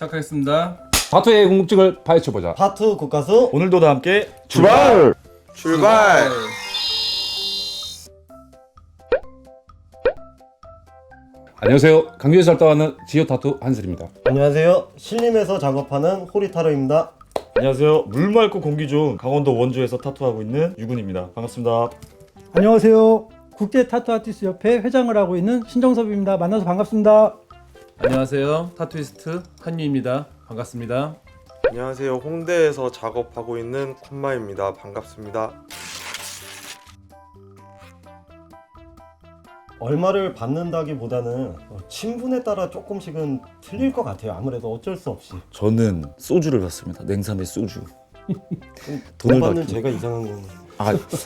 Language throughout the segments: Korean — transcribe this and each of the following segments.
시작하겠습니다. 다투의 궁금증을 파헤쳐보자. 파투 국가수 오늘도 다 함께 출발! 출발! 안녕하세요. 강주에서 활동하는 지오 타투 한슬입니다. 안녕하세요. 신림에서 작업하는 호리타로입니다. 안녕하세요. 물 맑고 공기 좋은 강원도 원주에서 타투하고 있는 유군입니다. 반갑습니다. 안녕하세요. 국제 타투 아티스트 협회 회장을 하고 있는 신정섭입니다. 만나서 반갑습니다. 안녕하세요. 타투이스트 한유입니다. 반갑습니다. 안녕하세요. 홍대에서 작업하고 있는 쿤마입니다. 반갑습니다. 얼마를 받는다기보다는 친분에 따라 조금씩은 틀릴 것 같아요. 아무래도 어쩔 수 없이. 저는 소주를 받습니다. 냉삼의 소주. 돈 돈을 받는 받기. 제가 이상한 건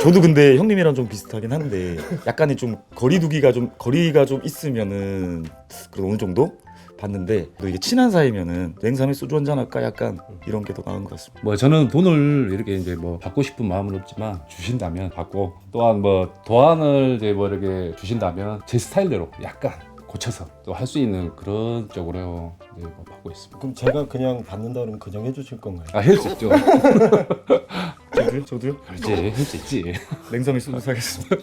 저도 근데 형님이랑 좀 비슷하긴 한데 약간의 좀 거리가 좀 있으면은 그래도 어느 정도 받는데 또 이게 친한 사이면은 냉삼의 소주 한잔 할까 약간 이런 게 더 나은 것 같습니다. 뭐 저는 돈을 이렇게 이제 뭐 받고 싶은 마음은 없지만 주신다면 받고, 또한 뭐 도안을 이제 뭐 이렇게 주신다면 제 스타일대로 약간 고쳐서 또 할 수 있는 그런 쪽으로 이제 뭐 받고 있습니다. 그럼 제가 그냥 받는다 그러면 그정해 주실 건가요? 아, 할 수 있죠. 저도요? 그렇지, 할 수 있지. 냉삼의 소주 사겠습니다.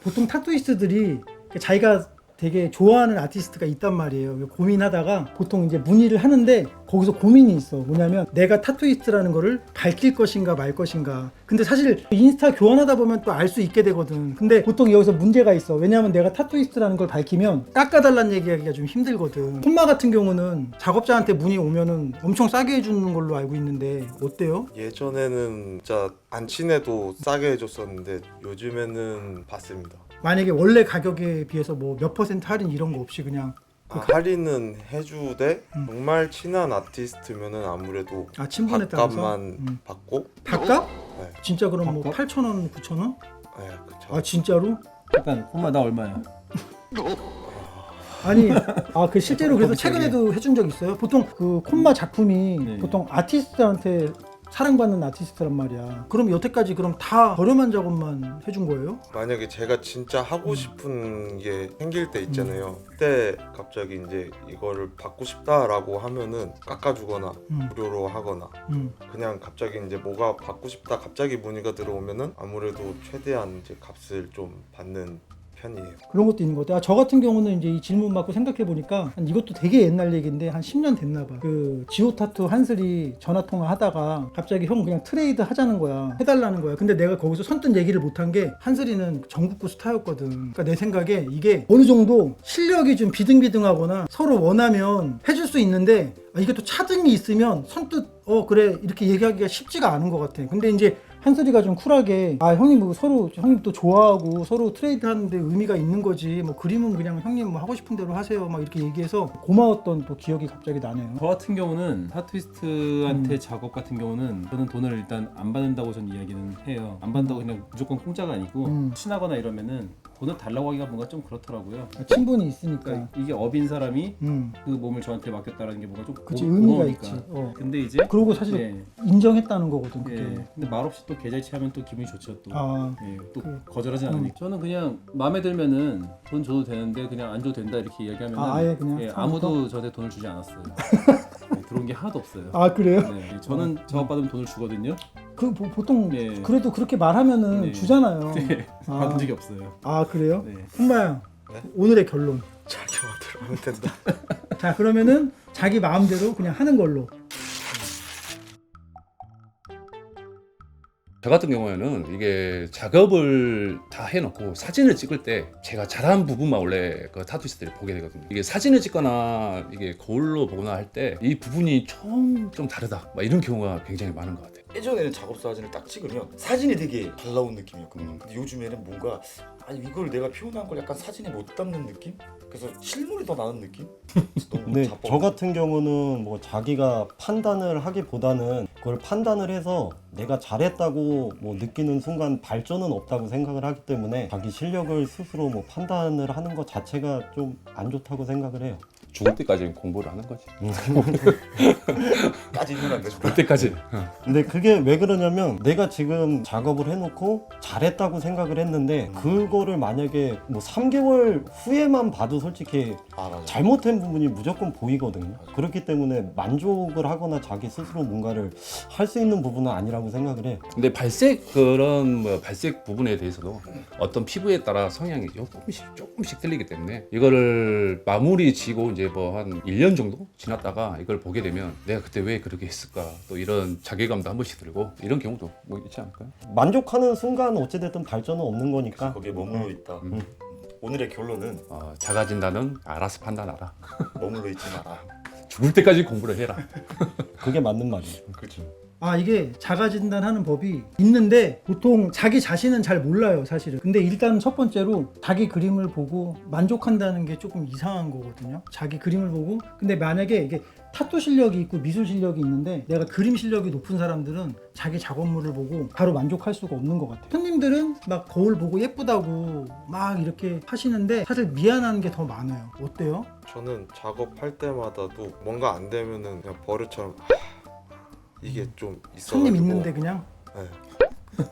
보통 타투이스트들이 자기가 되게 좋아하는 아티스트가 있단 말이에요. 고민하다가 보통 이제 문의를 하는데 거기서 고민이 있어. 뭐냐면 내가 타투이스트라는 거를 밝힐 것인가 말 것인가. 근데 사실 인스타 교환하다 보면 또 알 수 있게 되거든. 근데 보통 여기서 문제가 있어. 왜냐면 내가 타투이스트라는 걸 밝히면 깎아달라는 얘기하기가 좀 힘들거든. 콤마 같은 경우는 작업자한테 문의 오면은 엄청 싸게 해주는 걸로 알고 있는데 어때요? 예전에는 진짜 안 친해도 싸게 해줬었는데 요즘에는 받습니다. 만약에 원래 가격에 비해서 뭐 몇 퍼센트 할인 이런 거 없이 그냥 할인은 해주되 정말 친한 아티스트면은 아무래도 친분에 따라서 밥값만 받고 밥값? 네. 진짜 그럼 뭐 밥값? 8,000원, 9,000원? 네, 그쵸. 아 진짜로? 일단 콤마 나 얼마야? 아니 그 실제로 그래서 최근에도 해준 적 있어요? 보통 그 콤마 작품이 네. 보통 아티스트한테 사랑받는 아티스트란 말이야. 그럼 여태까지 그럼 다 저렴한 작업만 해준 거예요? 만약에 제가 진짜 하고 싶은 게 생길 때 있잖아요. 그때 갑자기 이제 이거를 받고 싶다라고 하면은 깎아주거나 무료로 하거나 그냥 갑자기 이제 뭐가 받고 싶다 갑자기 문의가 들어오면은 아무래도 최대한 이제 값을 좀 받는 편이에요. 그런 것도 있는 것 같아요. 저 같은 경우는 이제 이 질문 받고 생각해 보니까 이것도 되게 옛날 얘기인데 한 10년 됐나 봐. 그 지오 타투 한슬이 전화 통화 하다가 갑자기 형 그냥 트레이드 하자는 거야. 해달라는 거야. 근데 내가 거기서 선뜻 얘기를 못한 게 한슬이는 전국구 스타였거든. 그러니까 내 생각에 이게 어느 정도 실력이 좀 비등비등하거나 서로 원하면 해줄 수 있는데 이게 또 차등이 있으면 선뜻 그래 이렇게 얘기하기가 쉽지가 않은 것 같아. 근데 이제 한슬이가 좀 쿨하게 형님 뭐 서로 형님 또 좋아하고 서로 트레이드 하는데 의미가 있는 거지 뭐 그림은 그냥 형님 뭐 하고 싶은 대로 하세요 막 이렇게 얘기해서 고마웠던 또 기억이 갑자기 나네요. 저 같은 경우는 타투이스트한테 작업 같은 경우는 저는 돈을 일단 안 받는다고 전 이야기는 해요. 안 받는다고 그냥 무조건 공짜가 아니고 친하거나 이러면은 돈을 달라고 하기가 뭔가 좀 그렇더라고요. 친분이 있으니까. 그러니까 이게 업인 사람이 그 몸을 저한테 맡겼다라는 게 뭔가 좀 그치, 의미가 고마우니까. 있지. 근데 이제 그리고 사실 예, 인정했다는 거거든 그게. 예. 근데 말없이 또 계좌이체 하면 또 기분이 좋죠 또. 예, 또 그- 거절하진 않으니까. 저는 그냥 마음에 들면은 돈 줘도 되는데 그냥 안 줘도 된다 이렇게 이야기하면 아예 그냥 아무도 저한테 돈을 주지 않았어요. 네, 들어온 게 하나도 없어요. 그래요? 네, 저는 작업 받으면 돈을 주거든요. 그 보통 예. 그래도 그렇게 말하면은 네. 주잖아요. 네, 받은 적이 없어요. 그래요? 네. 콤마야 네? 오늘의 결론. 자기 마음대로 하면 된다. 자 그러면은 자기 마음대로 그냥 하는 걸로. 저 같은 경우에는 이게 작업을 다 해놓고 사진을 찍을 때 제가 잘한 부분만 원래 그 타투이스트들이 보게 되거든요. 이게 사진을 찍거나 이게 거울로 보거나 할 때 이 부분이 좀 다르다 막 이런 경우가 굉장히 많은 것 같아요. 예전에는 작업 사진을 딱 찍으면 사진이 되게 잘 나온 느낌이었거든요. 근데 요즘에는 뭔가 이걸 내가 표현한 걸 약간 사진에 못 담는 느낌? 그래서 실물이 더 나은 느낌? 너무 근데 자뻑. 저 같은 경우는 뭐 자기가 판단을 하기보다는 그걸 판단을 해서 내가 잘했다고 뭐 느끼는 순간 발전은 없다고 생각을 하기 때문에 자기 실력을 스스로 뭐 판단을 하는 것 자체가 좀 안 좋다고 생각을 해요. 죽을 때까지 공부를 하는 거지. 까지는 안 되죠. 죽을 때까지. 근데 그게 왜 그러냐면 내가 지금 작업을 해놓고 잘했다고 생각을 했는데 그거를 만약에 뭐 3개월 후에만 봐도 솔직히 아 맞아. 잘못된 부분이 무조건 보이거든요. 그렇기 때문에 만족을 하거나 자기 스스로 뭔가를 할 수 있는 부분은 아니라고 생각을 해. 근데 발색 그런 뭐 발색 부분에 대해서도 어떤 피부에 따라 성향이 조금씩 틀리기 때문에 이거를 마무리 지고 이제 뭐 한 1년 정도 지났다가 이걸 보게 되면 내가 그때 왜 그렇게 했을까 또 이런 자괴감도 한 번씩 들고 이런 경우도 뭐 있지 않을까요? 만족하는 순간 어찌됐든 발전은 없는 거니까. 거기에 머물러 있다. 오늘의 결론은 작아진다는 알아서 판단하라. 머물러 있지 마라. 죽을 때까지 공부를 해라. 그게 맞는 말이죠. 그렇죠. 아 이게 자가진단하는 법이 있는데 보통 자기 자신은 잘 몰라요 사실은. 근데 일단 첫 번째로 자기 그림을 보고 만족한다는 게 조금 이상한 거거든요. 자기 그림을 보고 근데 만약에 이게 타투 실력이 있고 미술 실력이 있는데 내가 그림 실력이 높은 사람들은 자기 작업물을 보고 바로 만족할 수가 없는 것 같아요. 손님들은 막 거울 보고 예쁘다고 막 이렇게 하시는데 사실 미안한 게 더 많아요. 어때요? 저는 작업할 때마다도 뭔가 안 되면은 그냥 버릇처럼 이게 좀 있어가지고 손님 있는데 그냥 네.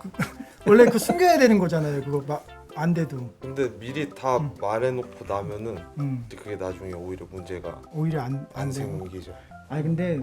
원래 그 숨겨야 되는 거잖아요. 그거 막 안 돼도 근데 미리 다 말해놓고 나면은 음, 그게 나중에 오히려 문제가 오히려 안 안 되고. 생기죠. 아니 근데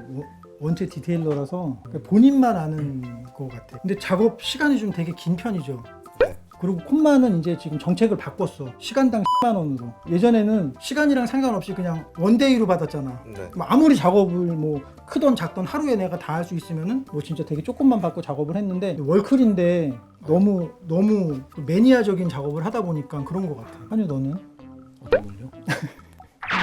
원체 디테일러라서 본인만 아는 것 같아. 근데 작업 시간이 좀 되게 긴 편이죠. 네. 그리고 콤마는 이제 지금 정책을 바꿨어. 시간당 10만 원으로. 예전에는 시간이랑 상관없이 그냥 원데이로 받았잖아. 네. 뭐 아무리 작업을 뭐 크던 작던 하루에 내가 다 할 수 있으면은 뭐 진짜 되게 조금만 받고 작업을 했는데 월클인데 너무 그 매니아적인 작업을 하다 보니까 그런 것 같아. 한유 너는? 어떤 걸요?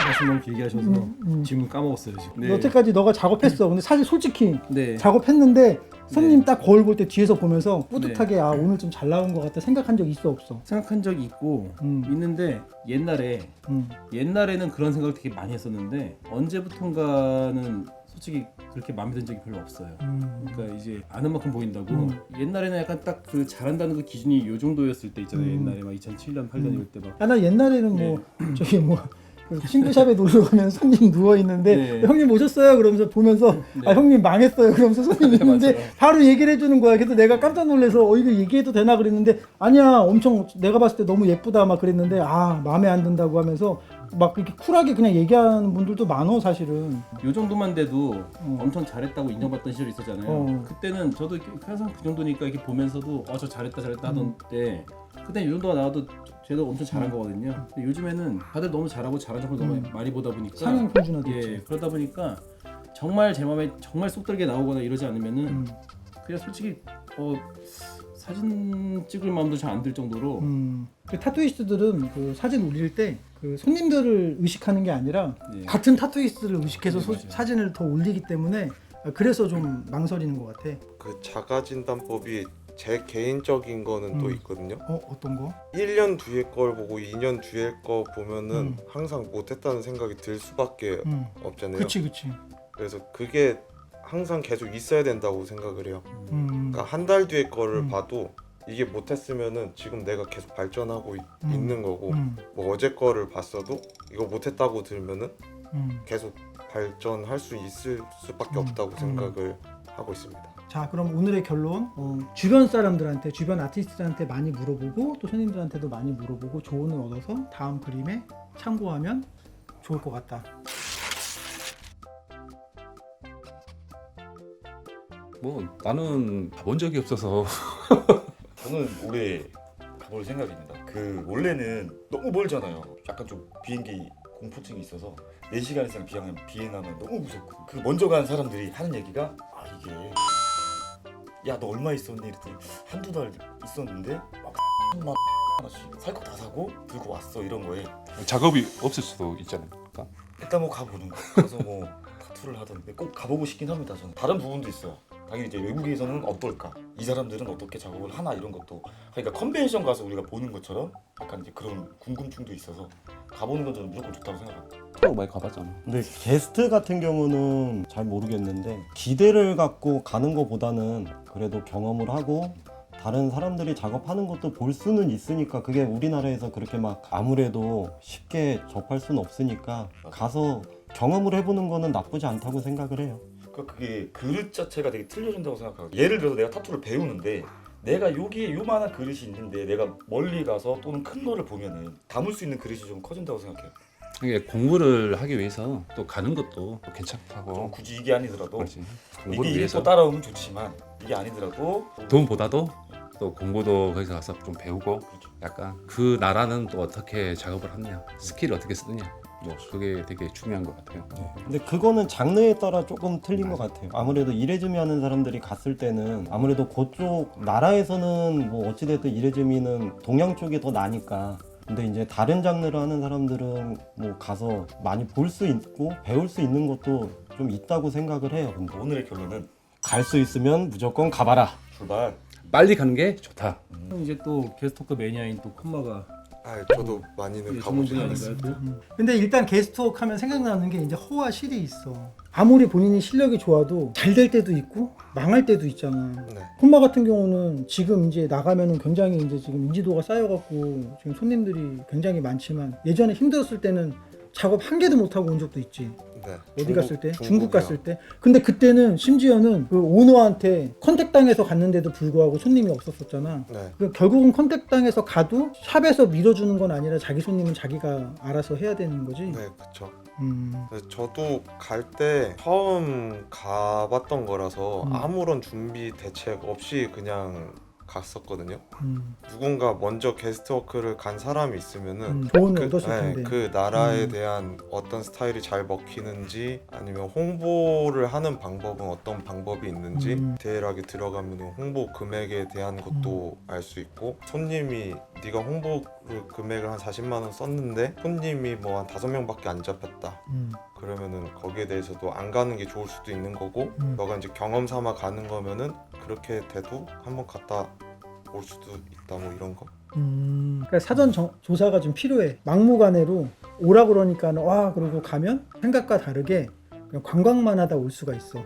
말씀 너무 길게 하셔서 지금 까먹었어요 지금. 여태까지 너가 작업했어. 근데 사실 솔직히 네. 작업했는데 손님 네. 딱 거울 볼 때 뒤에서 보면서 뿌듯하게 아 오늘 좀 잘 나온 것 같다 생각한 적 있어 없어? 생각한 적이 있고 있는데 옛날에는 그런 생각을 되게 많이 했었는데 언제부턴가는 솔직히 그렇게 마음에 든 적이 별로 없어요. 그러니까 이제 아는 만큼 보인다고. 옛날에는 약간 딱 그 잘한다는 그 기준이 요 정도였을 때 있잖아요. 옛날에 막 2007년 8년 이럴 때 막. 아 나 옛날에는 뭐 저기 뭐 그 친구샵에 놀러 가면 손님 누워 있는데 네. 형님 오셨어요? 그러면서 보면서 네. 아 형님 망했어요. 그러면서 손님 있는데 맞아요. 바로 얘기를 해주는 거야. 그래서 내가 깜짝 놀라서 이거 얘기해도 되나 그랬는데 아니야 엄청 내가 봤을 때 너무 예쁘다 막 그랬는데 아 마음에 안 든다고 하면서 막 이렇게 쿨하게 그냥 얘기하는 분들도 많어 사실은. 요 정도만 돼도 엄청 잘했다고 인정받던 시절이 있었잖아요. 그때는 저도 항상 그 정도니까 이렇게 보면서도 저 잘했다 하던 때 그때 요 정도가 나와도 쟤도 엄청 잘한 거거든요. 근데 요즘에는 다들 너무 잘하고 잘한 작품 너무 많이 보다 보니까 상향 평준화도 예, 있지. 그러다 보니까 정말 제 마음에 정말 쏙 들게 나오거나 이러지 않으면은 그냥 솔직히 사진 찍을 마음도 잘 안 들 정도로 그 타투이스트들은 그 사진 올릴 때 그 손님들을 의식하는 게 아니라 예. 같은 타투이스트를 의식해서 네, 맞아요. 사진을 더 올리기 때문에 그래서 좀 망설이는 것 같아. 그 자가진단법이 제 개인적인 거는 또 있거든요. 어떤 거? 1년 뒤에 걸 보고 2년 뒤에 거 보면은 항상 못했다는 생각이 들 수밖에 없잖아요. 그치. 그래서 그게 항상 계속 있어야 된다고 생각을 해요. 음. 그러니까 한 달 뒤에 거를 봐도 이게 못했으면은 지금 내가 계속 발전하고 있는 거고 뭐 어제 거를 봤어도 이거 못했다고 들면은 계속 발전할 수 있을 수밖에 없다고 생각을 하고 있습니다. 자 그럼 오늘의 결론 주변 사람들한테 주변 아티스트들한테 많이 물어보고 또 손님들한테도 많이 물어보고 조언을 얻어서 다음 그림에 참고하면 좋을 것 같다. 뭐 나는 가본 적이 없어서 저는 올해 가볼 생각입니다. 그 원래는 너무 멀잖아요. 약간 좀 비행기 공포증이 있어서 4시간 이상 비행하면 너무 무섭고 그 먼저 간 사람들이 하는 얘기가 이게 야 너 얼마 있었니? 이랬더니 한두 달 있었는데 막 만 하나씩 살 거 다 사고 들고 왔어 이런 거에 작업이 없을 수도 있잖아요. 그러니까. 일단 뭐 가보는 거 가서 뭐 타투를 하던데 꼭 가보고 싶긴 합니다. 저는 다른 부분도 있어요. 당연히 이제 외국에서는 어떨까? 이 사람들은 어떻게 작업을 하나 이런 것도 그러니까 컨벤션 가서 우리가 보는 것처럼 약간 이제 그런 궁금증도 있어서 가보는 건 저는 무조건 좋다고 생각합니다. 타로 많이 가봤잖아. 근데 게스트 같은 경우는 잘 모르겠는데 기대를 갖고 가는 것보다는 그래도 경험을 하고 다른 사람들이 작업하는 것도 볼 수는 있으니까 그게 우리나라에서 그렇게 막 아무래도 쉽게 접할 수는 없으니까 가서 경험을 해보는 거는 나쁘지 않다고 생각을 해요. 그러니까 그게 그릇 자체가 되게 틀려진다고 생각하고 예를 들어서 내가 타투를 배우는데 내가 여기에 요만한 그릇이 있는데 내가 멀리 가서 또는 큰 거를 보면은 담을 수 있는 그릇이 좀 커진다고 생각해요. 이게 공부를 하기 위해서 또 가는 것도 또 괜찮다고. 굳이 이게 아니더라도 그렇지. 이게 공부를 이게 위해서 또 따라오면 좋지만 이게 아니더라도 돈보다도 또 공부도 거기서 가서 좀 배우고 약간 그 나라는 또 어떻게 작업을 하느냐, 스킬을 어떻게 쓰느냐, 뭐 그게 되게 중요한 것 같아요. 근데 그거는 장르에 따라 조금 틀린 것 같아요. 아무래도 이레즈미 하는 사람들이 갔을 때는 아무래도 그쪽 나라에서는 뭐 어찌됐든 이레즈미는 동양 쪽이 더 나니까. 근데 이제 다른 장르를 하는 사람들은 뭐 가서 많이 볼 수 있고 배울 수 있는 것도 좀 있다고 생각을 해요. 근데 오늘의 결론은 갈 수 있으면 무조건 가봐라. 출발. 빨리 가는 게 좋다. 이제 또 게스트워크 매니아인 또 콤마가 아, 저도 많이는 전문 가보진 분야 않았어요. 아닌가요? 또? 근데 일단 게스트워크 하면 생각나는 게 이제 허와 실이 있어. 아무리 본인이 실력이 좋아도 잘 될 때도 있고 망할 때도 있잖아. 네. 콤마 같은 경우는 지금 이제 나가면은 굉장히 이제 지금 인지도가 쌓여갖고 지금 손님들이 굉장히 많지만 예전에 힘들었을 때는 작업 한 개도 못 하고 온 적도 있지. 네. 어디 갔을 때? 중국 중국이요. 갔을 때. 근데 그때는 심지어는 그 오너한테 컨택 당해서 갔는데도 불구하고 손님이 없었었잖아. 네. 그 결국은 컨택 당해서 가도 샵에서 밀어주는 건 아니라 자기 손님은 자기가 알아서 해야 되는 거지. 네, 그쵸. 음. 저도 갈 때 처음 가봤던 거라서 음. 아무런 준비 대책 없이 그냥 갔었거든요. 음. 누군가 먼저 게스트워크를 간 사람이 있으면은 조언을 얻었을 텐데. 그 나라에 음. 대한 어떤 스타일이 잘 먹히는지 아니면 홍보를 하는 방법은 어떤 방법이 있는지 디테일하게 들어가면 홍보 금액에 대한 것도 알 수 있고 손님이 네가 홍보를 금액을 한 40만 원 썼는데 손님이 뭐 한 5명밖에 안 잡혔다. 그러면은 거기에 대해서도 안 가는 게 좋을 수도 있는 거고 너가 이제 경험 삼아 가는 거면은 그렇게 돼도 한번 갔다 올 수도 있다 뭐 이런 거. 그러니까 사전 조사가 좀 필요해. 막무가내로 오라 그러니까 와 그러고 가면 생각과 다르게 그냥 관광만 하다 올 수가 있어.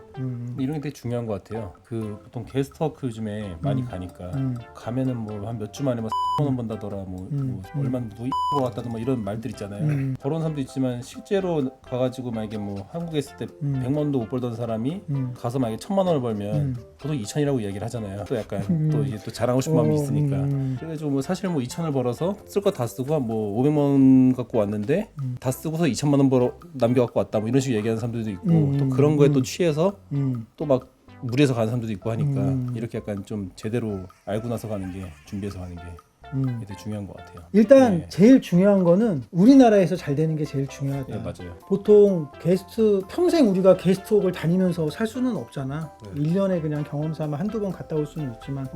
이런 게 되게 중요한 것 같아요. 그 보통 게스트워크 요즘에 많이 가니까 가면은 뭐 한 몇 주 만에 뭐 10만 원 번다더라, 뭐 얼마 누이 거 같다든 뭐 이런 말들 있잖아요. 그런 사람도 있지만 실제로 가가지고 만약에 뭐 한국에 있을 때 100만 원도 못 벌던 사람이 가서 만약에 1000만 원을 벌면 보통 2천이라고 이야기를 하잖아요. 또 약간 또 이게 또 자랑하고 싶은 마음이 있으니까. 그래가지고 뭐 사실 뭐 2천을 벌어서 쓸 거 다 쓰고 뭐 500만 원 갖고 왔는데 다 쓰고서 2천만 원 벌어 남겨 갖고 왔다 뭐 이런 식으로 얘기하는 사람들도 있고 또 그런 거에 또 취해서 또 막 무리해서 가는 사람들도 있고 하니까 이렇게 약간 좀 제대로 알고 나서 가는 게 준비해서 가는 게 이게 되게 중요한 것 같아요. 일단 네. 제일 중요한 거는 우리나라에서 잘 되는 게 제일 중요하다. 네, 맞아요. 보통 게스트 평생 우리가 게스트웍을 다니면서 살 수는 없잖아. 네. 1년에 그냥 경험 삼아 한두 번 갔다 올 수는 있지만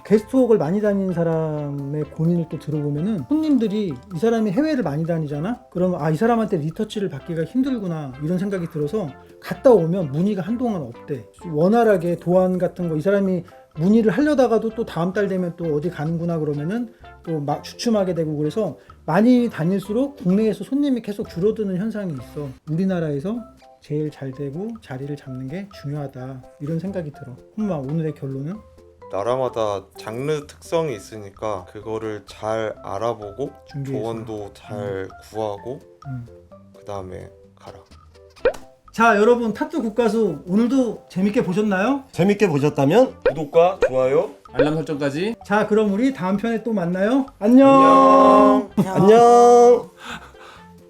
게스트웍을 많이 다니는 사람의 고민을 또 들어보면은 손님들이 이 사람이 해외를 많이 다니잖아. 그러면 이 사람한테 리터치를 받기가 힘들구나 이런 생각이 들어서 갔다 오면 문의가 한동안 없대. 원활하게 도안 같은 거 이 사람이 문의를 하려다가도 또 다음 달 되면 또 어디 가는구나 그러면은 또 막 주춤하게 되고 그래서 많이 다닐수록 국내에서 손님이 계속 줄어드는 현상이 있어. 우리나라에서 제일 잘 되고 자리를 잡는 게 중요하다 이런 생각이 들어. 홈마 오늘의 결론은? 나라마다 장르 특성이 있으니까 그거를 잘 알아보고 준비해서. 조언도 잘 구하고 그 다음에 가라. 자 여러분 타투 국가수 오늘도 재밌게 보셨나요? 재밌게 보셨다면 구독과 좋아요. 알람 설정까지. 자 그럼 우리 다음 편에 또 만나요. 안녕. 안녕.